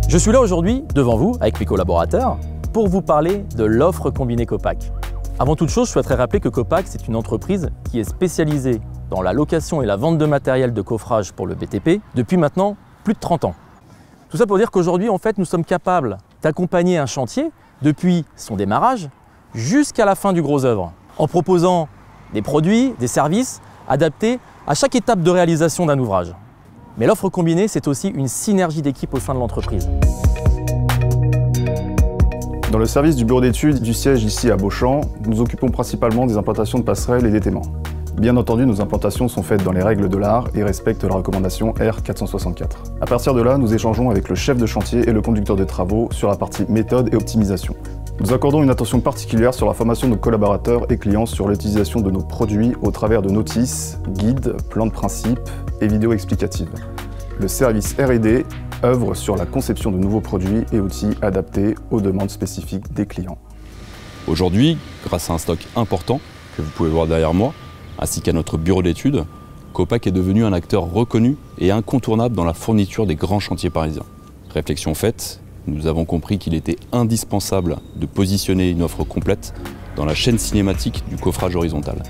Je suis là aujourd'hui, devant vous, avec mes collaborateurs, pour vous parler de l'offre combinée Copac. Avant toute chose, je souhaiterais rappeler que Copac, c'est une entreprise qui est spécialisée dans la location et la vente de matériel de coffrage pour le BTP depuis maintenant plus de 30 ans. Tout ça pour dire qu'aujourd'hui, en fait, nous sommes capables d'accompagner un chantier depuis son démarrage jusqu'à la fin du gros œuvre, en proposant des produits, des services adaptés à chaque étape de réalisation d'un ouvrage. Mais l'offre combinée, c'est aussi une synergie d'équipe au sein de l'entreprise. Dans le service du bureau d'études du siège ici à Beauchamp, nous occupons principalement des implantations de passerelles et d'étaiements. Bien entendu, nos implantations sont faites dans les règles de l'art et respectent la recommandation R464. À partir de là, nous échangeons avec le chef de chantier et le conducteur de travaux sur la partie méthode et optimisation. Nous accordons une attention particulière sur la formation de nos collaborateurs et clients sur l'utilisation de nos produits au travers de notices, guides, plans de principe et vidéos explicatives. Le service R&D œuvre sur la conception de nouveaux produits et outils adaptés aux demandes spécifiques des clients. Aujourd'hui, grâce à un stock important que vous pouvez voir derrière moi, ainsi qu'à notre bureau d'études, Copac est devenu un acteur reconnu et incontournable dans la fourniture des grands chantiers parisiens. Réflexion faite, nous avons compris qu'il était indispensable de positionner une offre complète dans la chaîne cinématique du coffrage horizontal.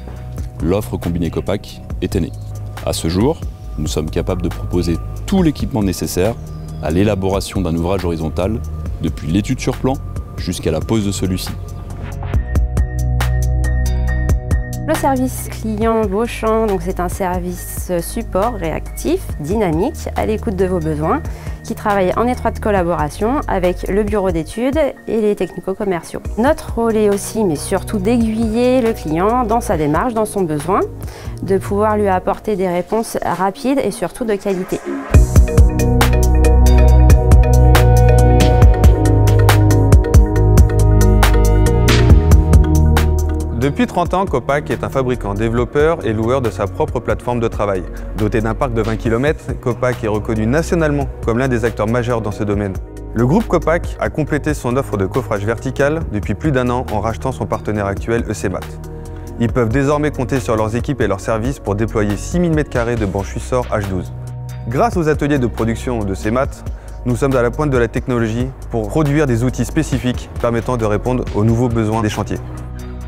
L'offre combinée Copac était née. À ce jour, nous sommes capables de proposer tout l'équipement nécessaire à l'élaboration d'un ouvrage horizontal, depuis l'étude sur plan jusqu'à la pose de celui-ci. Le service client Beauchamp, c'est un service support réactif, dynamique, à l'écoute de vos besoins, qui travaille en étroite collaboration avec le bureau d'études et les technico-commerciaux. Notre rôle est aussi, mais surtout, d'aiguiller le client dans sa démarche, dans son besoin, de pouvoir lui apporter des réponses rapides et surtout de qualité. Depuis 30 ans, Copac est un fabricant, développeur et loueur de sa propre plateforme de travail. Doté d'un parc de 20 km, Copac est reconnu nationalement comme l'un des acteurs majeurs dans ce domaine. Le groupe Copac a complété son offre de coffrage vertical depuis plus d'1 an en rachetant son partenaire actuel ECMAT. Ils peuvent désormais compter sur leurs équipes et leurs services pour déployer 6000 m² de branchisseurs H12. Grâce aux ateliers de production de ECMAT, nous sommes à la pointe de la technologie pour produire des outils spécifiques permettant de répondre aux nouveaux besoins des chantiers.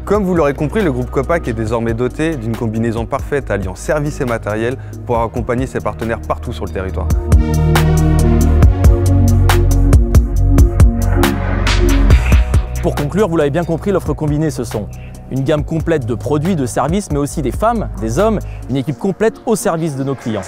Comme vous l'aurez compris, le groupe Copac est désormais doté d'une combinaison parfaite alliant services et matériel pour accompagner ses partenaires partout sur le territoire. Pour conclure, vous l'avez bien compris, l'offre combinée, ce sont une gamme complète de produits, de services, mais aussi des femmes, des hommes, une équipe complète au service de nos clients.